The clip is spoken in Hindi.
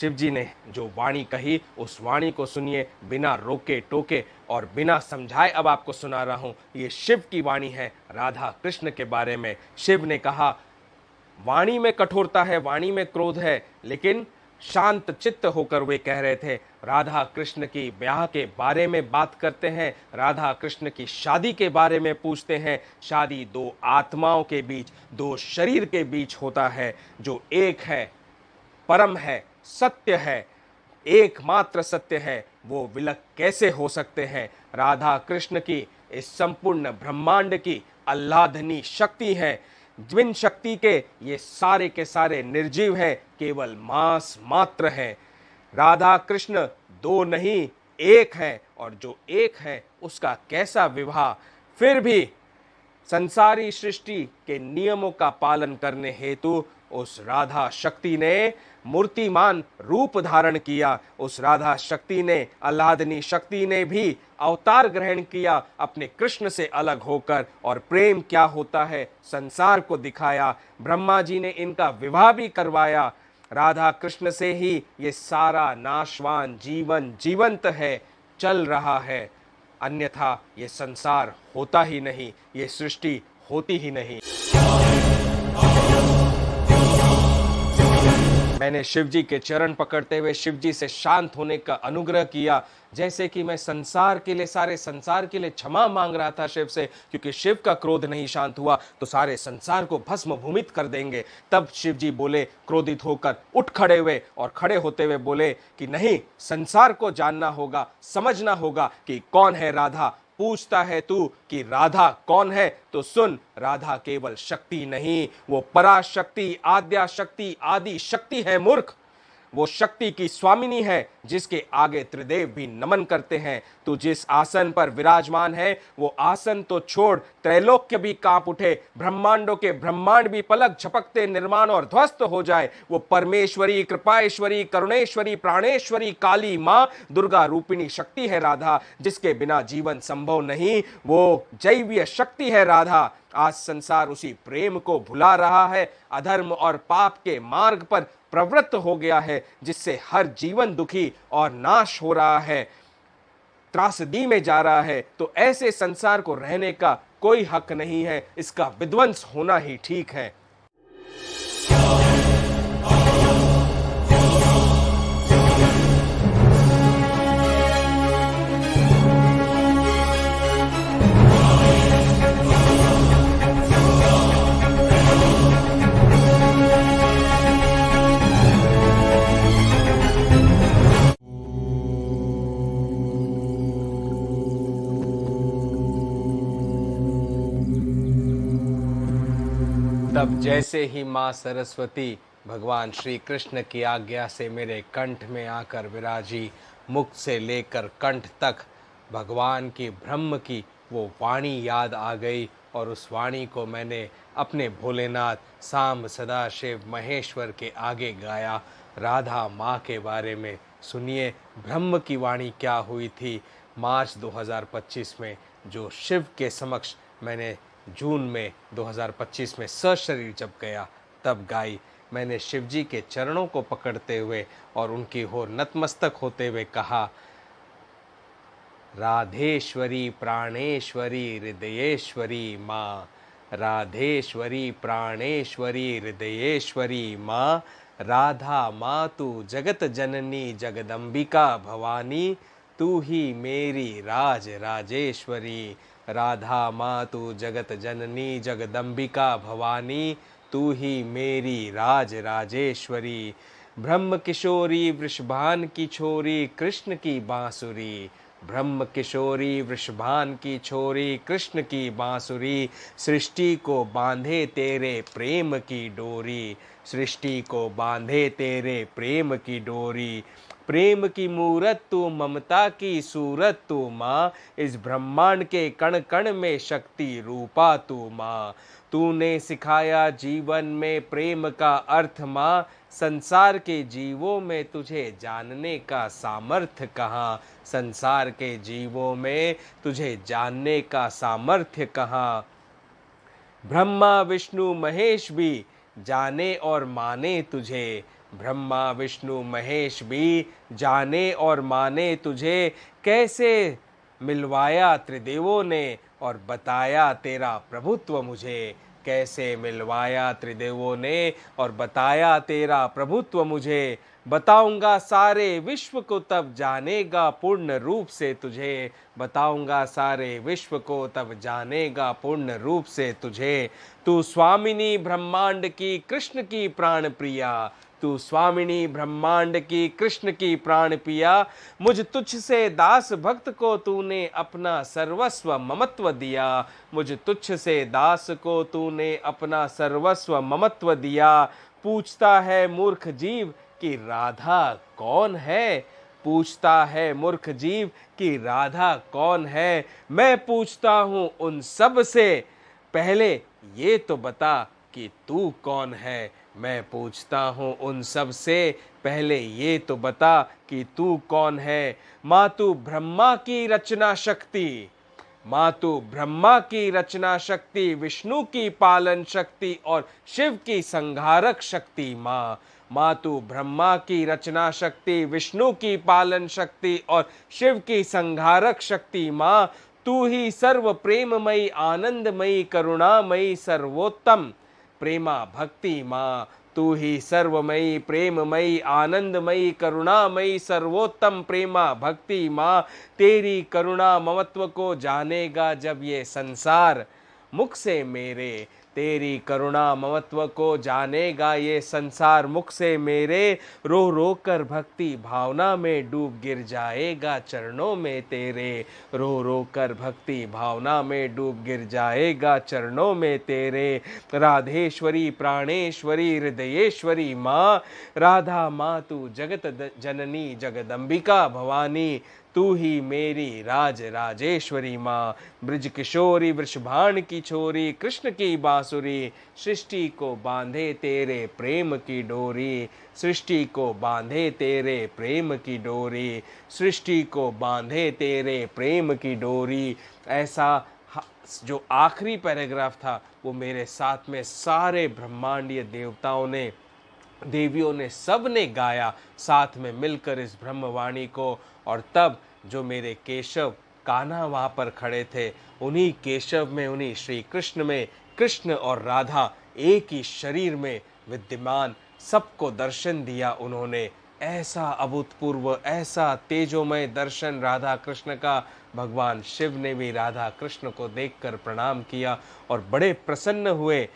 शिव जी ने जो वाणी कही उस वाणी को सुनिए, बिना रोके टोके और बिना समझाए अब आपको सुना रहा हूं। ये शिव की वाणी है राधा कृष्ण के बारे में। शिव ने कहा, वाणी में कठोरता है, वाणी में क्रोध है, लेकिन शांत चित्त होकर वे कह रहे थे। राधा कृष्ण की ब्याह के बारे में बात करते हैं, राधा कृष्ण की शादी के बारे में पूछते हैं। शादी दो आत्माओं के बीच, दो शरीर के बीच होता है, जो एक है, परम है, सत्य है, एकमात्र सत्य है, वो विलक कैसे हो सकते हैं। राधा कृष्ण की इस संपूर्ण ब्रह्मांड की आह्लादनी शक्ति है, जिन शक्ति के ये सारे के सारे निर्जीव हैं, केवल मांस मात्र हैं। राधा कृष्ण दो नहीं एक है, और जो एक है उसका कैसा विवाह। फिर भी संसारी सृष्टि के नियमों का पालन करने हेतु उस राधा शक्ति ने मूर्तिमान रूप धारण किया। उस राधा शक्ति ने, आह्लादनी शक्ति ने भी अवतार ग्रहण किया अपने कृष्ण से अलग होकर, और प्रेम क्या होता है संसार को दिखाया। ब्रह्मा जी ने इनका विवाह भी करवाया। राधा कृष्ण से ही ये सारा नाशवान जीवन जीवंत है, चल रहा है, अन्यथा ये संसार होता ही नहीं, ये सृष्टि होती ही नहीं। मैंने शिव जी के चरण पकड़ते हुए शिव जी से शांत होने का अनुग्रह किया, जैसे कि मैं संसार के लिए, सारे संसार के लिए क्षमा मांग रहा था शिव से, क्योंकि शिव का क्रोध नहीं शांत हुआ तो सारे संसार को भस्म भूमित कर देंगे। तब शिव जी बोले, क्रोधित होकर उठ खड़े हुए, और खड़े होते हुए बोले कि नहीं, संसार को जानना होगा, समझना होगा कि कौन है राधा। पूछता है तू कि राधा कौन है, तो सुन, राधा केवल शक्ति नहीं, वो पराशक्ति, आद्या शक्ति, आदि शक्ति है मूर्ख। वो शक्ति की स्वामिनी है, जिसके आगे त्रिदेव भी नमन करते हैं। तू जिस आसन पर विराजमान है, वो आसन तो छोड़, त्रैलोक्य भी कांप उठे, ब्रह्मांडों के ब्रह्मांड भी पलक झपकते निर्माण और ध्वस्त हो जाए। वो परमेश्वरी, कृपाएश्वरी, करुणेश्वरी, प्राणेश्वरी, काली मां, दुर्गा रूपिणी शक्ति है राधा, जिसके बिना जीवन संभव नहीं। वो जैवीय शक्ति है राधा। आज संसार उसी प्रेम को भुला रहा है, अधर्म और पाप के मार्ग पर प्रवृत्त हो गया है, जिससे हर जीवन दुखी और नाश हो रहा है, त्रासदी में जा रहा है। तो ऐसे संसार को रहने का कोई हक नहीं है, इसका विध्वंस होना ही ठीक है। तब जैसे ही माँ सरस्वती भगवान श्री कृष्ण की आज्ञा से मेरे कंठ में आकर विराजी, मुख से लेकर कंठ तक भगवान की, ब्रह्म की वो वाणी याद आ गई, और उस वाणी को मैंने अपने भोलेनाथ, सांब, सदाशिव, महेश्वर के आगे गाया। राधा माँ के बारे में सुनिए, ब्रह्म की वाणी क्या हुई थी मार्च 2025 में, जो शिव के समक्ष मैंने जून में 2025 में सशरीर जब गया तब गाई। मैंने शिव जी के चरणों को पकड़ते हुए और उनकी ओर नतमस्तक होते हुए कहा, राधेश्वरी प्राणेश्वरी हृदयेश्वरी माँ, राधेश्वरी प्राणेश्वरी हृदयेश्वरी माँ, राधा माँ तू जगत जननी जगदम्बिका भवानी, तू ही मेरी राज राजेश्वरी। राधा माँ तू जगत जननी जगदम्बिका भवानी, तू ही मेरी राज राजेश्वरी। ब्रह्म किशोरी वृषभान की छोरी कृष्ण की बांसुरी, ब्रह्म किशोरी वृषभान की छोरी कृष्ण की बांसुरी, सृष्टि को बांधे तेरे प्रेम की डोरी, सृष्टि को बांधे तेरे प्रेम की डोरी। प्रेम की मूरत तू, ममता की सूरत तू माँ, इस ब्रह्मांड के कण कण में शक्ति रूपा तू माँ। तूने सिखाया जीवन में प्रेम का अर्थ माँ, संसार के जीवों में तुझे जानने का सामर्थ्य कहाँ, संसार के जीवों में तुझे जानने का सामर्थ्य कहाँ। ब्रह्मा विष्णु महेश भी जाने और माने तुझे, ब्रह्मा विष्णु महेश भी जाने और माने तुझे, कैसे मिलवाया त्रिदेवों ने और बताया तेरा प्रभुत्व मुझे। कैसे मिलवाया त्रिदेवों ने और बताया तेरा प्रभुत्व मुझे। बताऊंगा सारे विश्व को तब जानेगा पूर्ण रूप से तुझे। बताऊंगा सारे विश्व को तब जानेगा पूर्ण रूप से तुझे। तू स्वामिनी ब्रह्मांड की कृष्ण की प्राण प्रिया। तू स्वामिनी ब्रह्मांड की कृष्ण की प्राण पिया। मुझ तुझ से दास भक्त को तूने अपना सर्वस्व ममत्व दिया। मुझ तुझ से दास को तूने अपना सर्वस्व ममत्व दिया। पूछता है मूर्ख जीव कि राधा कौन है। पूछता है मूर्ख जीव कि राधा कौन है। मैं पूछता हूँ उन सब से, पहले ये तो बता कि तू कौन है। मैं पूछता हूँ उन सब से, पहले ये तो बता कि तू कौन है। मातु ब्रह्मा की रचना शक्ति। मातु ब्रह्मा की रचना शक्ति, विष्णु की पालन शक्ति और शिव की संहारक शक्ति माँ। मातु ब्रह्मा की रचना शक्ति, विष्णु की पालन शक्ति और शिव की संहारक शक्ति माँ। तू ही सर्व प्रेममयी आनंदमयी करुणामयी सर्वोत्तम प्रेमा भक्ति माँ। तू ही सर्वमयी प्रेममयी आनंदमयी करुणामयी सर्वोत्तम प्रेमा भक्ति माँ। तेरी करुणा ममत्व को जानेगा जब ये संसार मुख से मेरे। तेरी करुणा ममत्व को जानेगा ये संसार मुख से मेरे। रो रो कर भक्ति भावना में डूब गिर जाएगा चरणों में तेरे। रो रो कर भक्ति भावना में डूब गिर जाएगा चरणों में तेरे। राधेश्वरी प्राणेश्वरी हृदयेश्वरी माँ। राधा माँ तू जगत जननी जगदम्बिका भवानी। तू ही मेरी राज राजेश्वरी माँ। ब्रज किशोरी वृषभान की छोरी, कृष्ण की बांसुरी। सृष्टि को बांधे तेरे प्रेम की डोरी। सृष्टि को बांधे तेरे प्रेम की डोरी। सृष्टि को बांधे तेरे प्रेम की डोरी। ऐसा जो आखिरी पैराग्राफ था वो मेरे साथ में सारे ब्रह्मांडीय देवताओं ने, देवियों ने, सब ने गाया साथ में मिलकर इस ब्रह्मवाणी को। और तब जो मेरे केशव कान्हा वहाँ पर खड़े थे, उन्हीं केशव में, उन्हीं श्री कृष्ण में, कृष्ण और राधा एक ही शरीर में विद्यमान सबको दर्शन दिया उन्होंने। ऐसा अभूतपूर्व, ऐसा तेजोमय दर्शन राधा कृष्ण का, भगवान शिव ने भी राधा कृष्ण को देखकर प्रणाम किया और बड़े प्रसन्न हुए।